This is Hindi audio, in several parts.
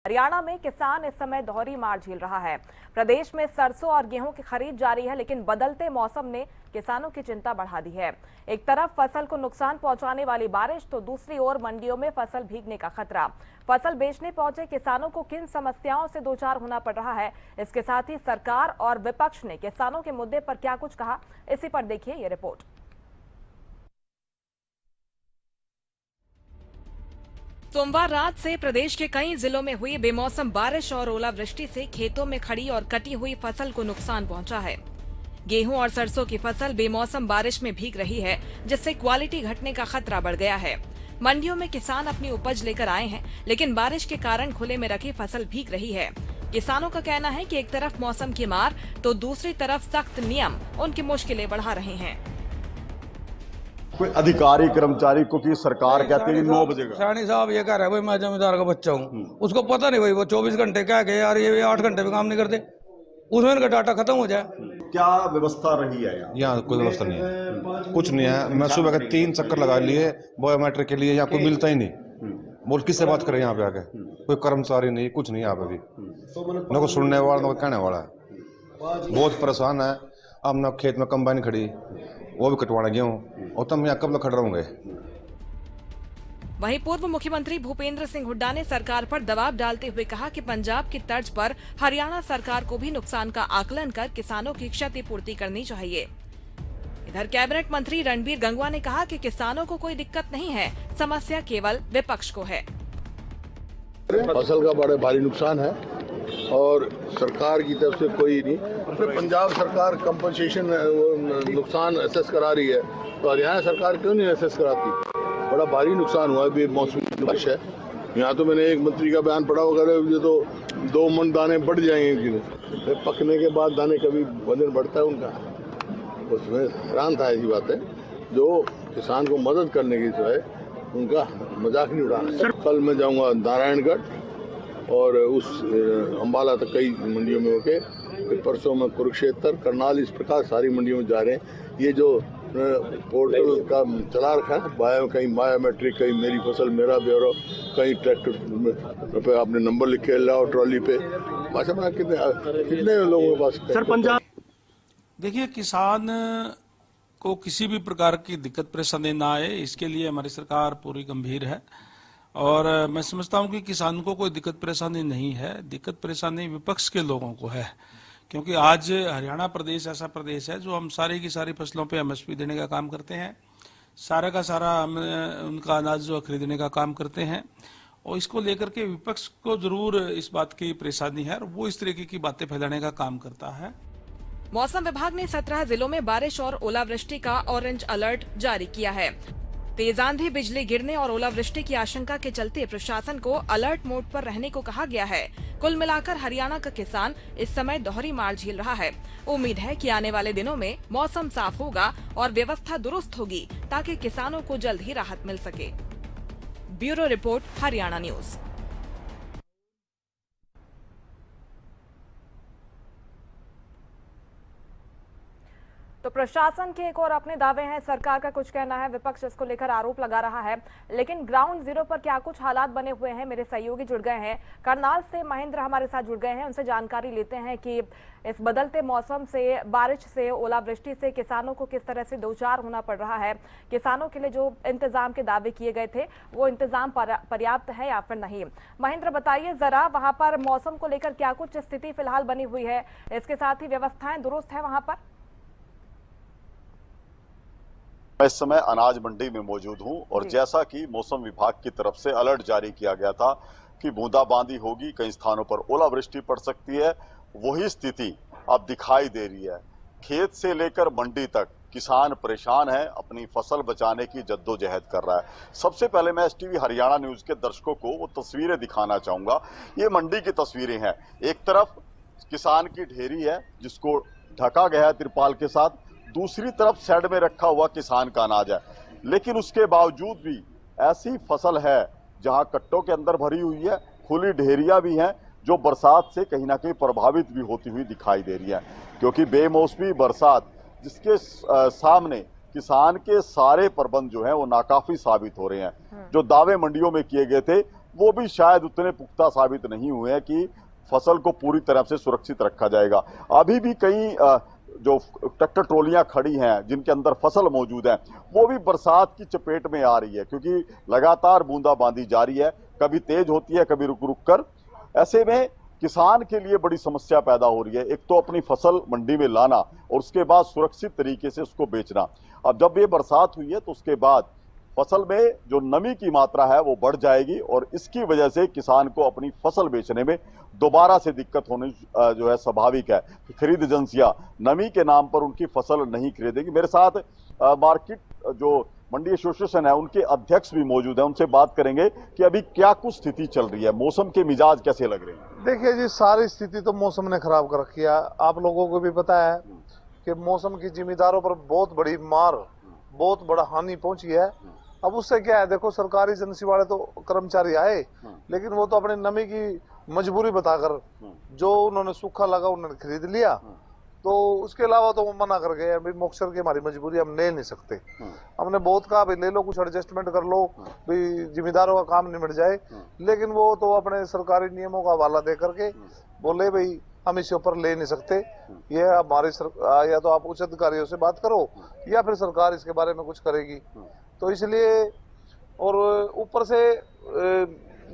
हरियाणा में किसान इस समय दोहरी मार झेल रहा है। प्रदेश में सरसों और गेहूं की खरीद जारी है, लेकिन बदलते मौसम ने किसानों की चिंता बढ़ा दी है। एक तरफ फसल को नुकसान पहुंचाने वाली बारिश, तो दूसरी ओर मंडियों में फसल भीगने का खतरा। फसल बेचने पहुंचे किसानों को किन समस्याओं से दो चार होना पड़ रहा है, इसके साथ ही सरकार और विपक्ष ने किसानों के मुद्दे पर क्या कुछ कहा, इसी पर देखिए ये रिपोर्ट। सोमवार रात से प्रदेश के कई जिलों में हुई बेमौसम बारिश और ओलावृष्टि से खेतों में खड़ी और कटी हुई फसल को नुकसान पहुंचा है। गेहूं और सरसों की फसल बेमौसम बारिश में भीग रही है, जिससे क्वालिटी घटने का खतरा बढ़ गया है। मंडियों में किसान अपनी उपज लेकर आए हैं, लेकिन बारिश के कारण खुले में रखी फसल भीग रही है। किसानों का कहना है कि एक तरफ मौसम की मार, तो दूसरी तरफ सख्त नियम उनकी मुश्किलें बढ़ा रहे हैं। कोई अधिकारी कर्मचारी को कि सरकार कहती है 9 बजे का। सैनी साहब ये कह रहा है भाई मैं जमींदार का बच्चा हूँ, उसको पता नहीं भाई वो 24 घंटे कह के यार ये 8 घंटे भी काम नहीं करते, उसमें इनका डाटा खत्म हो जाए। क्या व्यवस्था रही है यहाँ कोई व्यवस्था नहीं है, कुछ नहीं है। मैं सुबह के 3 चक्कर लगा लिए बायोमेट्रिक के लिए, यहाँ कोई मिलता ही नहीं। बोल किससे बात करें यहाँ पे आके, कोई कर्मचारी नहीं, कुछ नहीं यहाँ पे भी, न कोई सुनने वाला न कोई कहने वाला है। बहुत परेशान है। अब न खेत में कंबाइन खड़ी, वो भी कटवाना गेहूँ, और तब यहाँ कब तक खड़ रहूंगे। वहीं पूर्व मुख्यमंत्री भूपेंद्र सिंह हुड्डा ने सरकार पर दबाव डालते हुए कहा कि पंजाब की तर्ज पर हरियाणा सरकार को भी नुकसान का आकलन कर किसानों की क्षतिपूर्ति करनी चाहिए। इधर कैबिनेट मंत्री रणबीर गंगवा ने कहा कि किसानों को कोई दिक्कत नहीं है, समस्या केवल विपक्ष को है। फसल का बड़ा भारी नुकसान है और सरकार की तरफ से कोई नहीं। पंजाब सरकार कंपनसेशन नुकसान असेस करा रही है, तो हरियाणा सरकार क्यों नहीं असेस कराती? बड़ा भारी नुकसान हुआ है बेमौसमी बारिश है। यहाँ तो मैंने एक मंत्री का बयान पढ़ा होगा, ये तो 2 मन दाने बढ़ जाएंगे, फिर पकने के बाद दाने कभी वजन बढ़ता है उनका। उसमें हैरान था। ऐसी बात है जो किसान को मदद करने की जो है उनका मजाक नहीं उड़ाना। कल मैं जाऊंगा नारायणगढ़ और उस अम्बाला तक कई मंडियों में होके, फिर परसों में कुरुक्षेत्र, करनाल, इस प्रकार सारी मंडियों में जा रहे हैं। ये जो पोर्टल का चला रखा है, कहीं बायोमेट्रिक, कहीं मेरी फसल मेरा ब्यौरा, कहीं ट्रैक्टर पे आपने नंबर लिखे लाओ ट्रॉली पे। भाषा कितने लोगों के पास सर पंजाब देखिए, किसान को किसी भी प्रकार की दिक्कत परेशानी ना आए, इसके लिए हमारी सरकार पूरी गंभीर है। और मैं समझता हूं कि किसानों को कोई दिक्कत परेशानी नहीं है, दिक्कत परेशानी विपक्ष के लोगों को है। क्योंकि आज हरियाणा प्रदेश ऐसा प्रदेश है जो हम सारी की सारी फसलों पे एमएसपी देने का काम करते हैं, सारा का सारा हम उनका अनाज जो खरीदने का काम करते हैं, और इसको लेकर के विपक्ष को जरूर इस बात की परेशानी है और वो इस तरीके की बातें फैलाने का काम करता है। मौसम विभाग ने 17 जिलों में बारिश और ओलावृष्टि का ऑरेंज अलर्ट जारी किया है। तेज आंधी, बिजली गिरने और ओलावृष्टि की आशंका के चलते प्रशासन को अलर्ट मोड पर रहने को कहा गया है। कुल मिलाकर हरियाणा का किसान इस समय दोहरी मार झेल रहा है। उम्मीद है कि आने वाले दिनों में मौसम साफ होगा और व्यवस्था दुरुस्त होगी, ताकि किसानों को जल्द ही राहत मिल सके। Bureau report, Haryana news. तो प्रशासन के एक और अपने दावे हैं, सरकार का कुछ कहना है, विपक्ष इसको लेकर आरोप लगा रहा है। लेकिन ग्राउंड जीरो पर क्या कुछ हालात बने हुए हैं, मेरे सहयोगी जुड़ गए हैं। करनाल से महेंद्र हमारे साथ जुड़ गए हैं, उनसे जानकारी लेते हैं कि इस बदलते मौसम से, बारिश से, ओलावृष्टि से किसानों को किस तरह से दो चार होना पड़ रहा है। किसानों के लिए जो इंतजाम के दावे किए गए थे वो इंतजाम पर्याप्त है या फिर नहीं। महेंद्र बताइए जरा, वहां पर मौसम को लेकर क्या कुछ स्थिति फिलहाल बनी हुई है, इसके साथ ही व्यवस्थाएं दुरुस्त है वहां पर? मैं इस समय अनाज मंडी में मौजूद हूं और जैसा कि मौसम विभाग की तरफ से अलर्ट जारी किया गया था कि बूंदाबांदी होगी, कई स्थानों पर ओलावृष्टि पड़ सकती है, वही स्थिति अब दिखाई दे रही है। खेत से लेकर मंडी तक किसान परेशान है, अपनी फसल बचाने की जद्दोजहद कर रहा है। सबसे पहले मैं एसटीवी हरियाणा न्यूज के दर्शकों को वो तस्वीरें दिखाना चाहूंगा। ये मंडी की तस्वीरें हैं। एक तरफ किसान की ढेरी है जिसको ढका गया है तिरपाल के साथ, दूसरी तरफ शेड में रखा हुआ किसान का अनाज है। लेकिन उसके बावजूद भी ऐसी फसल है जहां कट्टों के अंदर भरी हुई है, खुली ढेरियां भी हैं जो बरसात से कहीं ना कहीं प्रभावित भी होती हुई दिखाई दे रही है। क्योंकि बेमौसमी बरसात जिसके सामने किसान के सारे प्रबंध जो हैं वो नाकाफी साबित हो रहे हैं। जो दावे मंडियों में किए गए थे वो भी शायद उतने पुख्ता साबित नहीं हुए हैं कि फसल को पूरी तरह से सुरक्षित रखा जाएगा। अभी भी कई जो ट्रैक्टर ट्रॉलियां खड़ी हैं जिनके अंदर फसल मौजूद है, वो भी बरसात की चपेट में आ रही है, क्योंकि लगातार बूंदाबांदी जारी है, कभी तेज होती है, कभी रुक रुक कर। ऐसे में किसान के लिए बड़ी समस्या पैदा हो रही है। एक तो अपनी फसल मंडी में लाना और उसके बाद सुरक्षित तरीके से उसको बेचना। अब जब ये बरसात हुई है तो उसके बाद फसल में जो नमी की मात्रा है वो बढ़ जाएगी और इसकी वजह से किसान को अपनी फसल बेचने में दोबारा से दिक्कत होनी जो है स्वाभाविक है। खरीद एजेंसियां नमी के नाम पर उनकी फसल नहीं खरीदेगी। मेरे साथ मार्केट जो मंडी एसोसिएशन है उनके अध्यक्ष भी मौजूद हैं, उनसे बात करेंगे कि अभी क्या कुछ स्थिति चल रही है, मौसम के मिजाज कैसे लग रहे हैं। देखिए जी, सारी स्थिति तो मौसम ने खराब कर रखी है। आप लोगों को भी पता है कि मौसम की जिम्मेदारों पर बहुत बड़ी मार, बहुत बड़ा हानि पहुंची है। अब उससे क्या है, देखो सरकारी एजेंसी वाले तो कर्मचारी आए, लेकिन वो तो अपनी नमी की मजबूरी बताकर जो उन्होंने सूखा लगा उन्होंने खरीद लिया, तो उसके अलावा तो वो मना कर गए भाई मॉक्सर की हमारी मजबूरी हम ले नहीं सकते। हमने बहुत कहा भाई ले लो, कुछ एडजस्टमेंट कर लो, भाई जिम्मेदारों का काम निमट जाए, लेकिन वो तो अपने सरकारी नियमों का हवाला दे करके बोले भाई हम इसके ऊपर ले नहीं सकते, ये हमारी या तो आप उच्च अधिकारियों से बात करो या फिर सरकार इसके बारे में कुछ करेगी। तो इसलिए और ऊपर से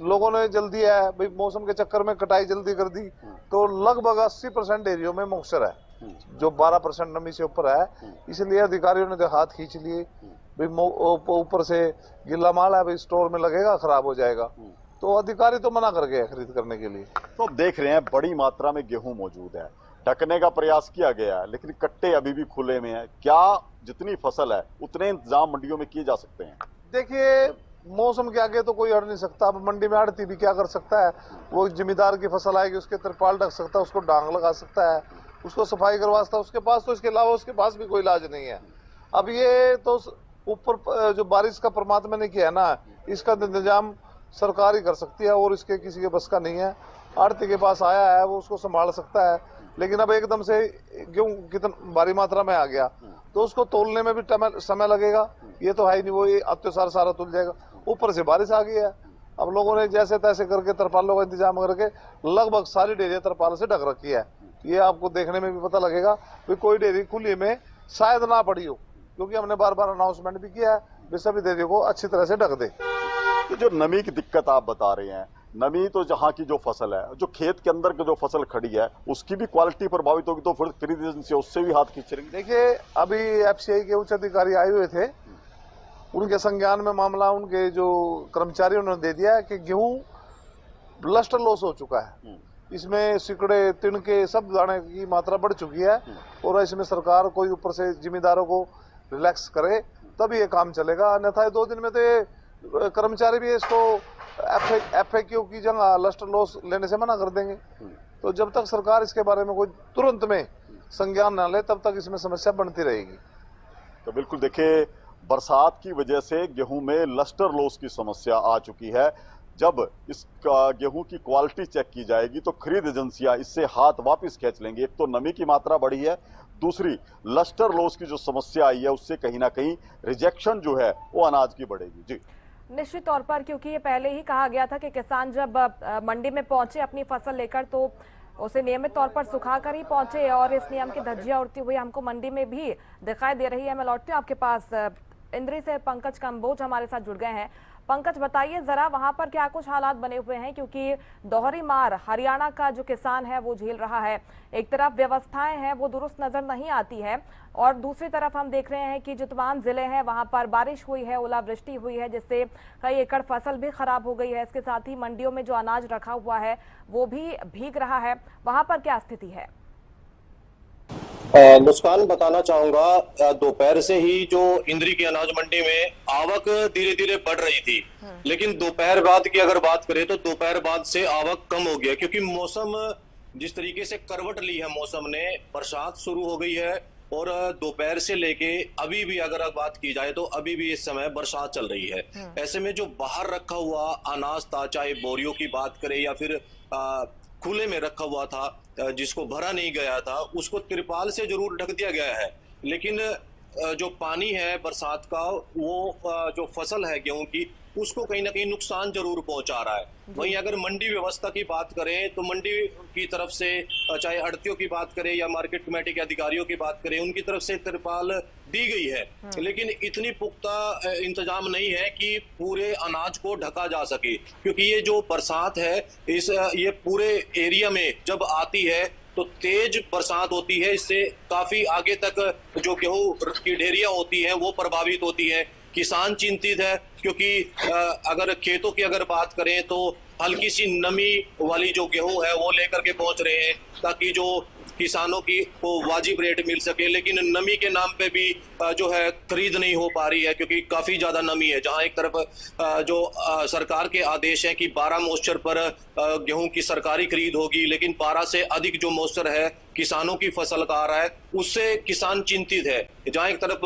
लोगों ने जल्दी है भाई मौसम के चक्कर में कटाई जल्दी कर दी, तो लगभग 80% एरियो में मॉक्सर है, जो 12% नमी से ऊपर है। इसलिए अधिकारियों ने हाथ खींच लिए भाई ऊपर से गिल्ला माल है भाई स्टोर में लगेगा, खराब हो जाएगा, तो अधिकारी तो मना कर गए खरीद करने के लिए। तो अब देख रहे हैं बड़ी मात्रा में गेहूं मौजूद है, ढकने का प्रयास किया गया है, लेकिन कट्टे अभी भी खुले में हैं। क्या जितनी फसल है उतने इंतजाम मंडियों में किए जा सकते हैं? देखिए मौसम के आगे तो कोई अड़ नहीं सकता। अब मंडी में आड़ती भी क्या कर सकता है, वो जिम्मेदार की फसल आएगी उसके तिरपाल ढक सकता है, उसको डांग लगा सकता है, उसको सफाई करवा सकता है, उसके पास तो इसके अलावा उसके पास भी कोई इलाज नहीं है। अब ये तो ऊपर जो बारिश का परमात्मा ने किया है ना, इसका इंतजाम सरकार ही कर सकती है और इसके किसी के बस का नहीं है। आड़ती के पास आया है वो उसको संभाल सकता है, लेकिन अब एकदम से गेहूं कितना भारी मात्रा में आ गया तो उसको तोलने में भी समय लगेगा। ये तो है ही नहीं, वो ये अत्याचार सारा तुल जाएगा। ऊपर से बारिश आ गई है, अब लोगों ने जैसे तैसे करके तरपालों का इंतजाम करके लगभग सारी डेयरियां तरपाल से ढक रखी है। ये आपको देखने में भी पता लगेगा कि कोई डेयरी खुली में शायद ना पड़ी हो, क्योंकि हमने बार बार अनाउंसमेंट भी किया है कि सभी डेयरियों को अच्छी तरह से ढक दे। तो जो नमी की दिक्कत आप बता रहे हैं, नमी तो जहाँ की जो फसल है, जो खेत के अंदर की जो फसल खड़ी है उसकी भी क्वालिटी प्रभावित होगी, तो फिर खरीद एजेंसी उससे भी हाथ खींच रही। देखिए अभी एफसीआई के उच्च अधिकारी आए हुए थे, उनके संज्ञान में मामला उनके जो कर्मचारियों ने दे दिया है कि गेहूं लस्टर लॉस हो चुका है, इसमें सिकड़े तिनके सब दाने की मात्रा बढ़ चुकी है और इसमें सरकार कोई ऊपर से जिम्मेदारों को रिलैक्स करे तब ये काम चलेगा। अन्यथा 2 दिन में तो ये कर्मचारी भी इसको FAQ की जगह लस्टर लॉस लेने से मना कर देंगे। तो जब तक सरकार इसके बारे में कोई तुरंत में संज्ञान न ले तब तक इसमें समस्या बनती रहेगी। तो बिल्कुल देखिए, बरसात की वजह से गेहूं में लस्टर लॉस की समस्या आ चुकी है। जब इस गेहूं की क्वालिटी चेक की जाएगी तो खरीद एजेंसियां इससे हाथ वापस खींच लेंगे। एक तो नमी की मात्रा बढ़ी है, दूसरी लस्टर लॉस की जो समस्या आई है उससे कहीं ना कहीं रिजेक्शन जो है वो अनाज की बढ़ेगी। जी निश्चित तौर पर, क्योंकि ये पहले ही कहा गया था कि किसान जब मंडी में पहुंचे अपनी फसल लेकर तो उसे नियमित तौर पर सुखा कर ही पहुंचे और इस नियम की धज्जियां उड़ती हुई हमको मंडी में भी दिखाई दे रही है। मैं लौटती हूँ आपके पास, इंद्री से पंकज कंबोज हमारे साथ जुड़ गए हैं। पंकज बताइए जरा वहां पर क्या कुछ हालात बने हुए हैं, क्योंकि दोहरी मार हरियाणा का जो किसान है वो झेल रहा है। एक तरफ व्यवस्थाएं हैं वो दुरुस्त नजर नहीं आती है और दूसरी तरफ हम देख रहे हैं कि जो तमाम जिले हैं वहां पर बारिश हुई है, ओलावृष्टि हुई है, जिससे कई एकड़ फसल भी खराब हो गई है। इसके साथ ही मंडियों में जो अनाज रखा हुआ है वो भी भीग रहा है। वहां पर क्या स्थिति है? मुस्कान, बताना चाहूंगा दोपहर से ही जो इंद्री की अनाज मंडी में आवक धीरे धीरे बढ़ रही थी, लेकिन दोपहर बाद की अगर बात करें तो दोपहर बाद से आवक कम हो गया, क्योंकि मौसम जिस तरीके से करवट ली है, मौसम ने बरसात शुरू हो गई है और दोपहर से लेके अभी भी अगर बात की जाए तो अभी भी इस समय बरसात चल रही है। ऐसे में जो बाहर रखा हुआ अनाज था, चाहे बोरियों की बात करें या फिर खुले में रखा हुआ था जिसको भरा नहीं गया था, उसको तिरपाल से जरूर ढक दिया गया है, लेकिन जो पानी है बरसात का वो जो फसल है गेहूं की उसको कहीं ना कहीं नुकसान जरूर पहुंचा रहा है। वहीं अगर मंडी व्यवस्था की बात करें तो मंडी की तरफ से चाहे आड़तियों की बात करें या मार्केट कमेटी के अधिकारियों की बात करें, उनकी तरफ से तिरपाल दी गई है, लेकिन इतनी पुख्ता इंतजाम नहीं है कि पूरे अनाज को ढका जा सके, क्योंकि ये जो बरसात है ये पूरे एरिया में जब आती है तो तेज बरसात होती है, इससे काफी आगे तक जो गेहूं की ढेरियां होती हैं वो प्रभावित होती है। किसान चिंतित है क्योंकि अगर खेतों की अगर बात करें तो हल्की सी नमी वाली जो गेहूं है वो लेकर के पहुंच रहे हैं ताकि जो किसानों की को वाजिब रेट मिल सके, लेकिन नमी के नाम पे भी जो है खरीद नहीं हो पा रही है क्योंकि काफी ज्यादा नमी है। जहां एक तरफ जो सरकार के आदेश है कि 12 मॉइस्चर पर गेहूं की सरकारी खरीद होगी, लेकिन 12 से अधिक जो मॉइस्चर है किसानों की फसल का आ रहा है, उससे किसान चिंतित है। जहां एक तरफ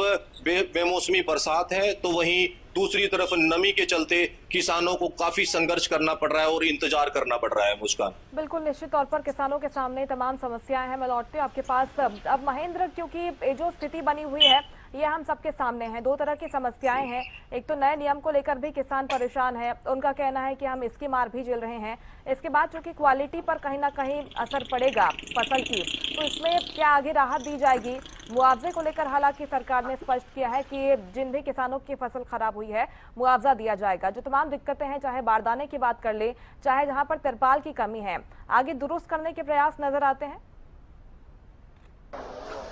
बेमौसमी बरसात है तो वहीं दूसरी तरफ नमी के चलते किसानों को काफी संघर्ष करना पड़ रहा है और इंतजार करना पड़ रहा है। मुस्कान, बिल्कुल निश्चित तौर पर किसानों के सामने तमाम समस्याएं हैं। मैं लौटती हूँ आपके पास। अब महेंद्र, क्योंकि जो स्थिति बनी हुई है ये हम सबके सामने है, दो तरह की समस्याएं हैं। एक तो नए नियम को लेकर भी किसान परेशान है, उनका कहना है कि हम इसकी मार भी झेल रहे हैं। इसके बाद चूंकि क्वालिटी पर कहीं ना कहीं असर पड़ेगा फसल की, तो इसमें क्या आगे राहत दी जाएगी? मुआवजे को लेकर हालांकि सरकार ने स्पष्ट किया है कि जिन भी किसानों की फसल खराब हुई है मुआवजा दिया जाएगा। जो तमाम दिक्कतें हैं, चाहे बारदाने की बात कर ले, चाहे जहां पर तिरपाल की कमी है, आगे दुरुस्त करने के प्रयास नजर आते हैं।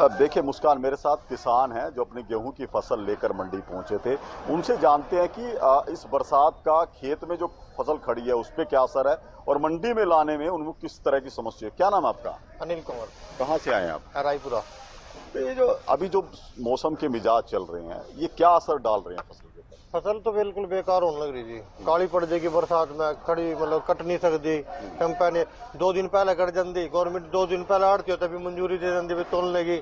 अब देखिए मुस्कान, मेरे साथ किसान हैं जो अपनी गेहूं की फसल लेकर मंडी पहुंचे थे। उनसे जानते हैं कि इस बरसात का खेत में जो फसल खड़ी है उस पर क्या असर है और मंडी में लाने में उनको किस तरह की समस्या है। क्या नाम है आपका? अनिल कुमार, कहाँ से आए हैं आप? रायपुरा। तो ये जो अभी जो मौसम के मिजाज चल रहे हैं ये क्या असर डाल रहे हैं फसल के ऊपर? फसल तो बिल्कुल बेकार होने लग रही थी, काली पड़ जाएगी बरसात में, खड़ी मतलब कट नहीं सकती। कंपनी 2 दिन पहले कट जाती, गवर्नमेंट 2 दिन पहले आड़ती होता भी मंजूरी दे देती तोलने की।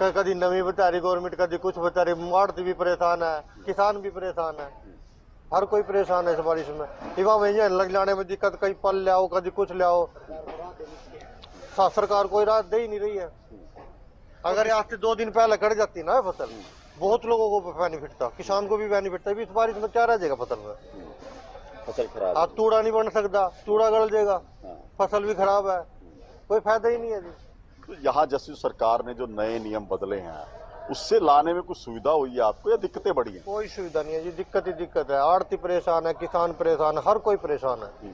कभी नवी बता रही गवर्नमेंट, कभी कुछ बता रही। आड़ती भी परेशान है, किसान भी परेशान है, हर कोई परेशान है इस बारिश में। इवा में लग जाने में दिक्कत, कहीं पल ले आओ, कभी कुछ ले आओ, सरकार कोई राहत दे ही नहीं रही है। अगर आज से 2 दिन पहले कट जाती ना फसल, बहुत लोगों को बेनिफिट था, किसान को भी बेनिफिट था। इस बारिश में क्या रह जाएगा फसल में? फसल खराब, आज तूड़ा नहीं बन सकता, तूड़ा गल जाएगा, फसल भी खराब है, कोई फायदा ही नहीं है जी। तो यहाँ जैसे सरकार ने जो नए नियम बदले हैं उससे लाने में कुछ सुविधा हुई है आपको या दिक्कतें बढ़ी हैं? कोई सुविधा नहीं है जी, दिक्कत ही दिक्कत है। आड़ती परेशान है, किसान परेशान है, हर कोई परेशान है,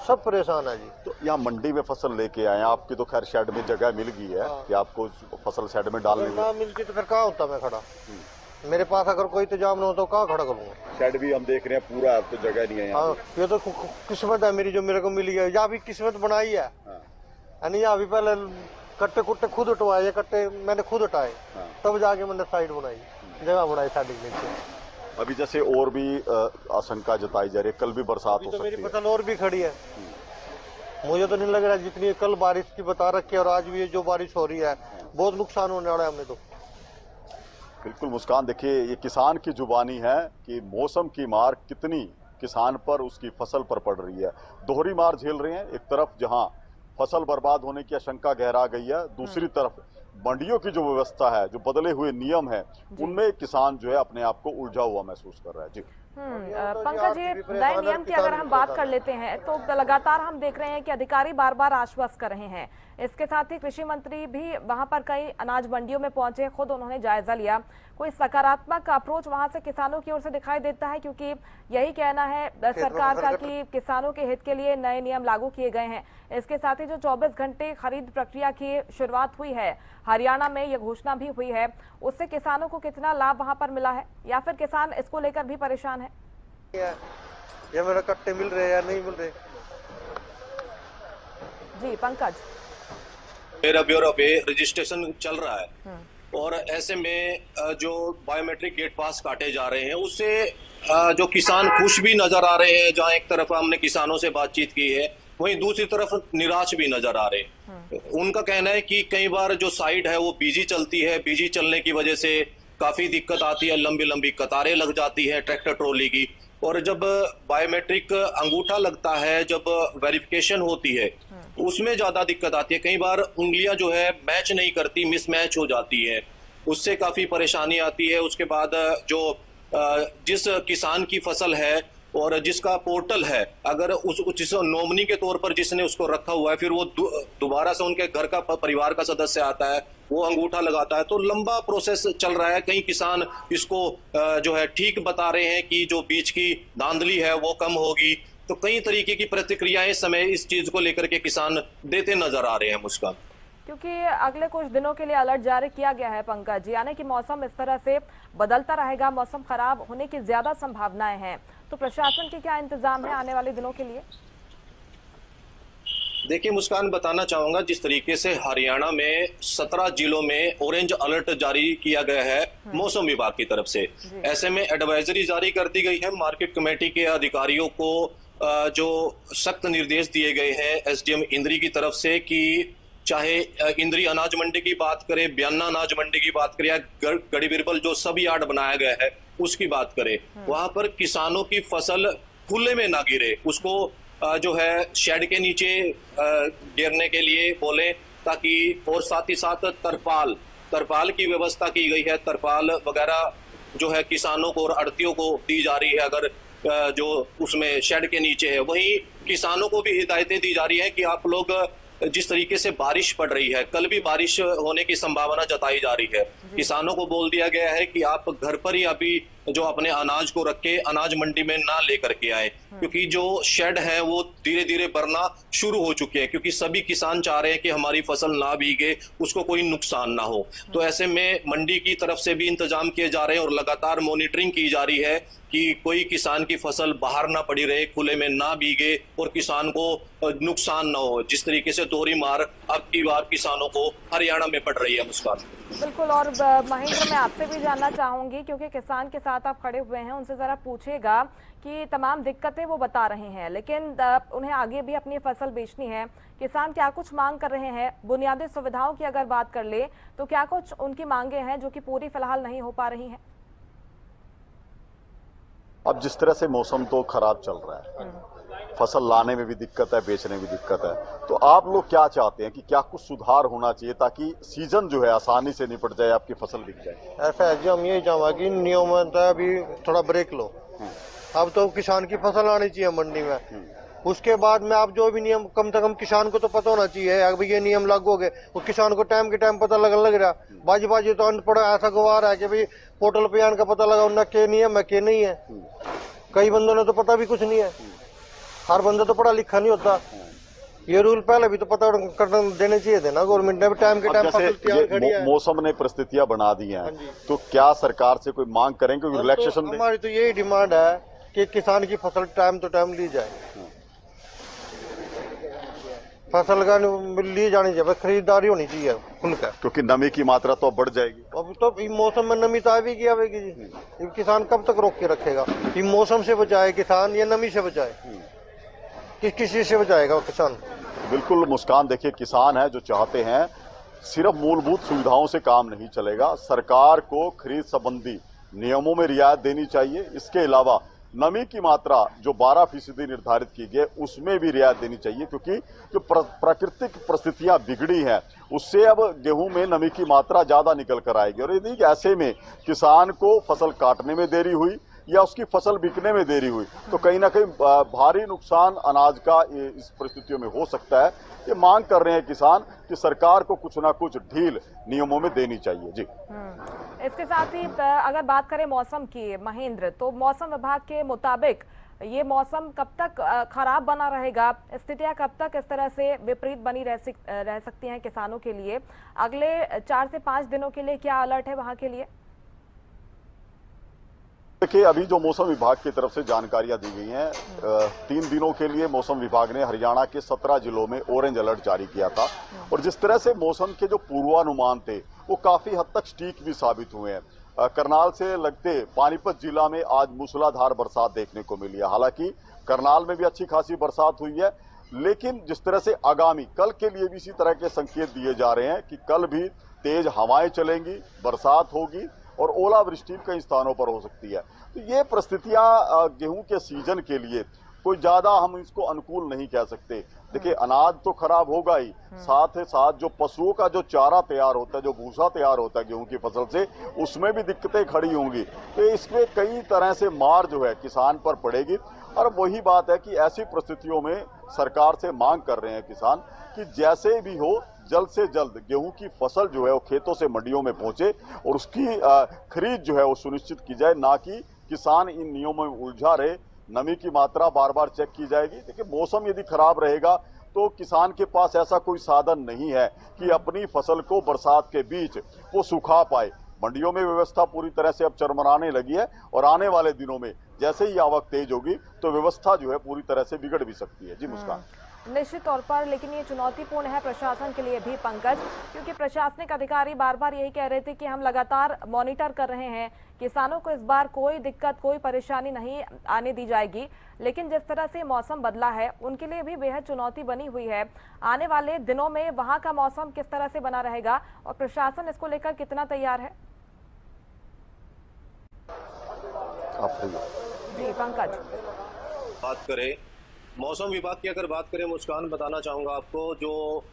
सब परेशान है जी। तो यहाँ मंडी में फसल लेके आए हैं, आपकी तो खैर शेड में जगह मिल गई है कि आपको फसल शेड में डालने ना मिलती तो फिर कहाँ होता मैं खड़ा? मेरे पास अगर कोई इंतजाम न हो तो कहाँ खड़ा करूँगा? शेड भी हम देख रहे हैं पूरा, आपको जगह नहीं है यहाँ। हाँ, ये तो किस्मत है मेरी जो मेरे को मिली है, या भी किस्मत बनाई है। यानी यहाँ भी पहले कट्टे कुट्टे खुद उठवाए, कट्टे मैंने खुद उठाए, तब जाके मैंने साइड बनाई, जगह बनाई साइड के नीचे। अभी जैसे और भी आशंका जताई जा रही है, कल भी बरसात हो तो सकती मेरी है। फसल और भी खड़ी है, मुझे तो नहीं लग रहा जितनी कल बारिश की बता रखी है और आज भी जो बारिश हो रही है, बहुत नुकसान होने वाला है हमें तो। बिल्कुल मुस्कान, देखिए ये किसान की जुबानी है कि मौसम की मार कितनी किसान पर, उसकी फसल पर पड़ रही है। दोहरी मार झेल रहे हैं, एक तरफ जहां फसल बर्बाद होने की आशंका गहरा गई है, दूसरी तरफ मंडियों की जो व्यवस्था है, जो बदले हुए नियम है, उनमें किसान जो है अपने आप को उलझा हुआ महसूस कर रहा है। जी पंकज जी, नए नियम की अगर हम बात कर लेते हैं तो लगातार हम देख रहे हैं कि अधिकारी बार बार आश्वस्त कर रहे हैं। इसके साथ ही कृषि मंत्री भी वहां पर कई अनाज मंडियों में पहुंचे, खुद उन्होंने जायजा लिया। कोई सकारात्मक अप्रोच वहां से किसानों की ओर से दिखाई देता है? क्योंकि यही कहना है सरकार का कि किसानों के हित के लिए नए नियम लागू किए गए हैं। इसके साथ ही जो 24 घंटे खरीद प्रक्रिया की शुरुआत हुई है, हरियाणा में यह घोषणा भी हुई है, उससे किसानों को कितना लाभ वहां पर मिला है, या फिर किसान इसको लेकर भी परेशान है? ये मेरे कट्टे मिल रहे हैं या नहीं मिल रहे? जी पंकज, मेरा ब्यूरो पे रजिस्ट्रेशन चल रहा है और ऐसे में जो बायोमेट्रिक गेट पास काटे जा रहे हैं उससे जो किसान खुश भी नजर आ रहे हैं। जहां एक तरफ हमने किसानों से बातचीत की है, वहीं दूसरी तरफ निराश भी नजर आ रहे हैं। उनका कहना है कि कई बार जो साइट है वो बिजी चलती है, बिजी चलने की वजह से काफी दिक्कत आती है, लंबी लंबी कतारें लग जाती है ट्रैक्टर ट्रॉली की। और जब बायोमेट्रिक अंगूठा लगता है, जब वेरिफिकेशन होती है, उसमें ज्यादा दिक्कत आती है। कई बार उंगलियां जो है मैच नहीं करती, मिसमैच हो जाती है, उससे काफी परेशानी आती है। उसके बाद जो जिस किसान की फसल है और जिसका पोर्टल है, अगर जिस नॉमिनी के तौर पर जिसने उसको रखा हुआ है, फिर वो दोबारा से उनके घर का परिवार का सदस्य आता है, वो अंगूठा लगाता है, तो लंबा प्रोसेस चल रहा है। कई किसान इसको जो है ठीक बता रहे हैं कि जो बीच की धांधली है वो कम होगी। तो कई तरीके की प्रतिक्रियाएं इस समय इस चीज को लेकर के किसान देते नजर आ रहे हैं मुस्कान। क्योंकि अगले कुछ दिनों के लिए अलर्ट जारी किया गया है पंकज, यानी कि मौसम इस तरह से बदलता रहेगा, मौसम खराब होने की ज्यादा संभावनाएं हैं, तो प्रशासन के क्या इंतजाम है आने वाले दिनों के लिए? देखिए मुस्कान, बताना चाहूंगा जिस तरीके से हरियाणा में 17 जिलों में ऑरेंज अलर्ट जारी किया गया है मौसम विभाग की तरफ से, ऐसे में एडवाइजरी जारी कर दी गई है। मार्केट कमेटी के अधिकारियों को जो सख्त निर्देश दिए गए हैं एसडीएम इंद्री की तरफ से कि चाहे इंद्री अनाज मंडी की बात करें, ब्याना अनाज मंडी की बात करें या गढ़ी बिरबल जो सब यार्ड बनाया गया है उसकी बात करें, वहां पर किसानों की फसल खुले में ना गिरे, उसको जो है शेड के नीचे गिरने के लिए बोले, ताकि और साथ ही साथ तरपाल की व्यवस्था की गई है। तरपाल वगैरह जो है किसानों को और आड़तियों को दी जा रही है, अगर जो उसमें शेड के नीचे है। वहीं किसानों को भी हिदायतें दी जा रही है कि आप लोग जिस तरीके से बारिश पड़ रही है, कल भी बारिश होने की संभावना जताई जा रही है, किसानों को बोल दिया गया है कि आप घर पर ही अभी जो अपने अनाज को रख के अनाज मंडी में ना लेकर के आए, क्योंकि जो शेड है वो धीरे धीरे भरना शुरू हो चुके हैं, क्योंकि सभी किसान चाह रहे हैं कि हमारी फसल ना भीगे, उसको कोई नुकसान ना हो। तो ऐसे में मंडी की तरफ से भी इंतजाम किए जा रहे हैं और लगातार मॉनिटरिंग की जा रही है कि कोई किसान की फसल बाहर ना पड़ी रहे, खुले में ना भीगे और किसान को नुकसान ना हो। जिस तरीके से दोहरी मार अब की बार किसानों को हरियाणा में पड़ रही है मुस्कान। बिल्कुल, और महेंद्र मैं आपसे भी जानना चाहूंगी, क्योंकि किसान के साथ आप खड़े हुए हैं, उनसे जरा पूछेगा कि तमाम दिक्कतें वो बता रहे हैं, लेकिन उन्हें आगे भी अपनी फसल बेचनी है। किसान क्या कुछ मांग कर रहे हैं? बुनियादी सुविधाओं की अगर बात कर ले तो क्या कुछ उनकी मांगे हैं जो कि पूरी फिलहाल नहीं हो पा रही हैं? अब जिस तरह से मौसम तो खराब चल रहा है, फसल लाने में भी दिक्कत है, बेचने में भी दिक्कत है, तो आप लोग क्या चाहते हैं कि क्या कुछ सुधार होना चाहिए ताकि सीजन जो है आसानी से निपट जाए, आपकी फसल बिक जाए? ऐसा है जी, हम यही चाहेंगे कि नियमता अभी थोड़ा ब्रेक लो। अब तो किसान की फसल आनी चाहिए मंडी में, उसके बाद में आप जो भी नियम, कम से कम किसान को तो पता होना चाहिए अभी ये नियम लागू हो गए, वो किसान को टाइम के टाइम पता लग रहा। बाजी तो अनपढ़ ऐसा गवार है कि भाई पोर्टल पे आने का पता लगा उनका क्या नियम है क्या नहीं है। कई बंदों ने तो पता भी कुछ नहीं है, हर बंदा तो पढ़ा लिखा नहीं होता। ये रूल पहले भी तो पता कर देने चाहिए थे ना गवर्नमेंट ने, टाइम के टाइम फसल तैयार खड़ी है। मौसम ने परिस्थितियां बना दी हैं, तो क्या सरकार से कोई मांग करेंगे रिलैक्सेशन? तो हमारी तो यही डिमांड है कि किसान की फसल टाइम टू टाइम ली जाए, फसल का ली जानी चाहिए, खरीदारी होनी चाहिए खुलकर, क्योंकि नमी की मात्रा तो अब बढ़ जाएगी। अब तो मौसम में नमी तो आएगी आवेगी जी, किसान कब तक रोक के रखेगा? ये मौसम से बचाए किसान या नमी से बचाए? किस चीज से बचाएगा किसान? बिल्कुल मुस्कान, देखिए किसान है जो चाहते हैं सिर्फ मूलभूत सुविधाओं से काम नहीं चलेगा, सरकार को खरीद संबंधी नियमों में रियायत देनी चाहिए। इसके अलावा नमी की मात्रा जो 12% निर्धारित की गई उसमें भी रियायत देनी चाहिए, क्योंकि जो प्राकृतिक परिस्थितियां बिगड़ी हैं उससे अब गेहूं में नमी की मात्रा ज्यादा निकल कर आएगी। और यदि ऐसे में किसान को फसल काटने में देरी हुई या उसकी फसल बिकने में देरी हुई तो कहीं ना कहीं भारी नुकसान अनाज का इस परिस्थितियों में हो सकता है। ये मांग कर रहे हैं किसान कि सरकार को कुछ ना कुछ ढील नियमों में देनी चाहिए। जी, इसके साथ ही अगर बात करें मौसम की महेंद्र, तो मौसम विभाग के मुताबिक ये मौसम कब तक खराब बना रहेगा? स्थितियां कब तक इस तरह से विपरीत बनी रह सकती हैं किसानों के लिए? अगले 4 से 5 दिनों के लिए क्या अलर्ट है वहां के लिए? देखिए, अभी जो मौसम विभाग की तरफ से जानकारियां दी गई हैं, 3 दिनों के लिए मौसम विभाग ने हरियाणा के 17 जिलों में ऑरेंज अलर्ट जारी किया था। और जिस तरह से मौसम के जो पूर्वानुमान थे वो काफी हद तक सटीक भी साबित हुए हैं। करनाल से लगते पानीपत जिला में आज मूसलाधार बरसात देखने को मिली है। हालांकि करनाल में भी अच्छी खासी बरसात हुई है, लेकिन जिस तरह से आगामी कल के लिए भी इसी तरह के संकेत दिए जा रहे हैं कि कल भी तेज हवाएं चलेंगी, बरसात होगी और ओलावृष्टि कई स्थानों पर हो सकती है। तो ये परिस्थितियां गेहूं के सीजन के लिए कोई ज्यादा हम इसको अनुकूल नहीं कह सकते। देखिए अनाज तो खराब होगा ही, साथ ही साथ जो पशुओं का जो चारा तैयार होता है, जो भूसा तैयार होता है गेहूं की फसल से, उसमें भी दिक्कतें खड़ी होंगी। तो इसमें कई तरह से मार जो है किसान पर पड़ेगी। और वही बात है कि ऐसी परिस्थितियों में सरकार से मांग कर रहे हैं किसान कि जैसे भी हो जल्द से जल्द गेहूं की फसल जो है वो खेतों से मंडियों में पहुंचे और उसकी खरीद जो है वो सुनिश्चित की जाए, ना कि किसान इन नियमों में उलझा रहे। नमी की मात्रा बार बार चेक की जाएगी। देखिए मौसम यदि खराब रहेगा तो किसान के पास ऐसा कोई साधन नहीं है कि अपनी फसल को बरसात के बीच वो सुखा पाए। मंडियों में व्यवस्था पूरी तरह से अब चरमराने लगी है और आने वाले दिनों में जैसे ही आवक तेज होगी तो व्यवस्था जो है पूरी तरह से बिगड़ भी सकती है। जी मुस्कान। निश्चित तौर पर, लेकिन ये चुनौतीपूर्ण है प्रशासन के लिए भी पंकज, क्योंकि प्रशासनिक अधिकारी बार बार यही कह रहे थे कि हम लगातार मॉनिटर कर रहे हैं, किसानों को इस बार कोई दिक्कत कोई परेशानी नहीं आने दी जाएगी। लेकिन जिस तरह से मौसम बदला है उनके लिए भी बेहद चुनौती बनी हुई है। आने वाले दिनों में वहां का मौसम किस तरह से बना रहेगा और प्रशासन इसको लेकर कितना तैयार है? जी पंकज, बात करें मौसम विभाग की, अगर बात करें मुस्कान, बताना चाहूंगा आपको, जो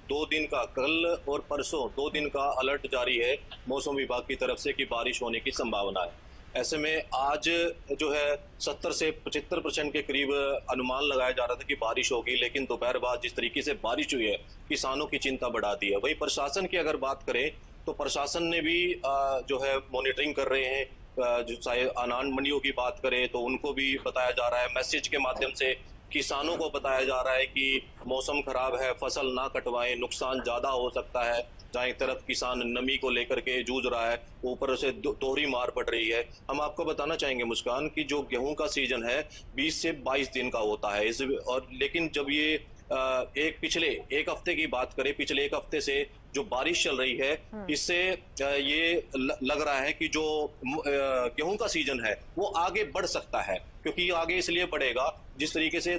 2 दिन का, कल और परसों 2 दिन का अलर्ट जारी है मौसम विभाग की तरफ से कि बारिश होने की संभावना है। ऐसे में आज जो है 70 से 75% के करीब अनुमान लगाया जा रहा था कि बारिश होगी, लेकिन दोपहर बाद जिस तरीके से बारिश हुई है किसानों की चिंता बढ़ा दी है। वही प्रशासन की अगर बात करें तो प्रशासन ने भी जो है मॉनिटरिंग कर रहे हैं। जो चाहे अनाज मंडियों की बात करें तो उनको भी बताया जा रहा है, मैसेज के माध्यम से किसानों को बताया जा रहा है कि मौसम खराब है, फसल ना कटवाएं, नुकसान ज्यादा हो सकता है। जहाँ एक तरफ किसान नमी को लेकर के जूझ रहा है, ऊपर से दोहरी मार पड़ रही है। हम आपको बताना चाहेंगे मुस्कान कि जो गेहूं का सीजन है 20 से 22 दिन का होता है और लेकिन जब ये पिछले एक हफ्ते की बात करें, पिछले एक हफ्ते से जो बारिश चल रही है, इससे ये लग रहा है कि जो गेहूं का सीजन है वो आगे बढ़ सकता है। क्योंकि आगे इसलिए बढ़ेगा, जिस तरीके से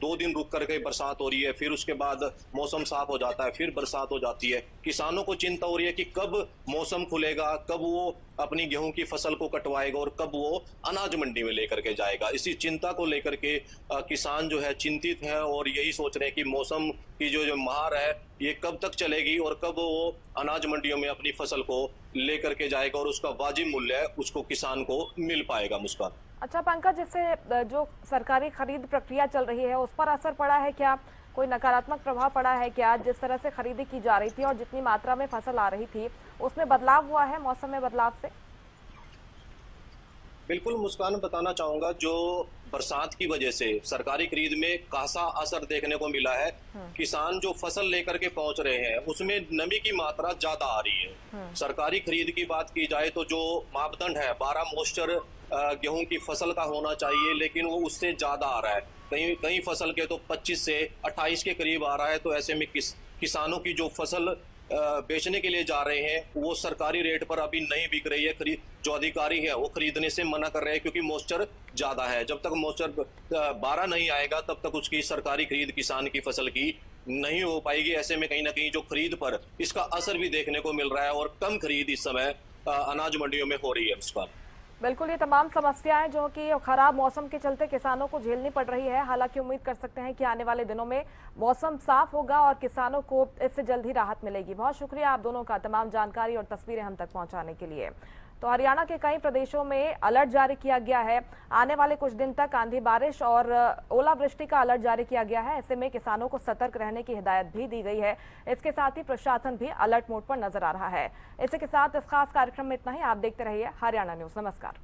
2 दिन रुक करके बरसात हो रही है, फिर उसके बाद मौसम साफ हो जाता है, फिर बरसात हो जाती है। किसानों को चिंता हो रही है कि कब मौसम खुलेगा, कब वो अपनी गेहूं की फसल को कटवाएगा और कब वो अनाज मंडी में लेकर के जाएगा। इसी चिंता को लेकर के किसान जो है चिंतित है और यही सोच रहे हैं कि मौसम की जो महार है ये कब तक चलेगी और कब वो अनाज मंडियों में अपनी फसल को लेकर के जाएगा और उसका वाजिब मूल्य है उसको किसान को मिल पाएगा। मुस्कान। अच्छा पंकज, इससे जो सरकारी खरीद प्रक्रिया चल रही है उस पर असर पड़ा है क्या? कोई नकारात्मक प्रभाव पड़ा है क्या? जिस तरह से खरीदी की जा रही थी और जितनी मात्रा में फसल आ रही थी उसमें बदलाव हुआ है मौसम में बदलाव से? बिल्कुल मुस्कान, बताना चाहूंगा जो बरसात की वजह से सरकारी खरीद में खासा असर देखने को मिला है। किसान जो फसल लेकर के पहुंच रहे हैं उसमें नमी की मात्रा ज्यादा आ रही है। सरकारी खरीद की बात की जाए तो जो मापदंड है 12 मॉइस्चर गेहूं की फसल का होना चाहिए, लेकिन वो उससे ज्यादा आ रहा है। कई फसल के तो 25 से 28 के करीब आ रहा है। तो ऐसे में किसानों की जो फसल बेचने के लिए जा रहे हैं वो सरकारी रेट पर अभी नहीं बिक रही है। जो अधिकारी है वो खरीदने से मना कर रहे हैं क्योंकि मॉइस्चर ज्यादा है। जब तक मॉइस्चर 12 नहीं आएगा तब तक उसकी सरकारी खरीद किसान की फसल की नहीं हो पाएगी। ऐसे में कहीं ना कहीं जो खरीद पर इसका असर भी देखने को मिल रहा है और कम खरीद इस समय अनाज मंडियों में हो रही है। उसका बिल्कुल, ये तमाम समस्याएं जो कि खराब मौसम के चलते किसानों को झेलनी पड़ रही है। हालांकि उम्मीद कर सकते हैं कि आने वाले दिनों में मौसम साफ होगा और किसानों को इससे जल्द ही राहत मिलेगी। बहुत शुक्रिया आप दोनों का तमाम जानकारी और तस्वीरें हम तक पहुंचाने के लिए। तो हरियाणा के कई प्रदेशों में अलर्ट जारी किया गया है। आने वाले कुछ दिन तक आंधी बारिश और ओलावृष्टि का अलर्ट जारी किया गया है। ऐसे में किसानों को सतर्क रहने की हिदायत भी दी गई है। इसके साथ ही प्रशासन भी अलर्ट मोड पर नजर आ रहा है। इसी के साथ इस खास कार्यक्रम में इतना ही। आप देखते रहिए हरियाणा न्यूज। नमस्कार।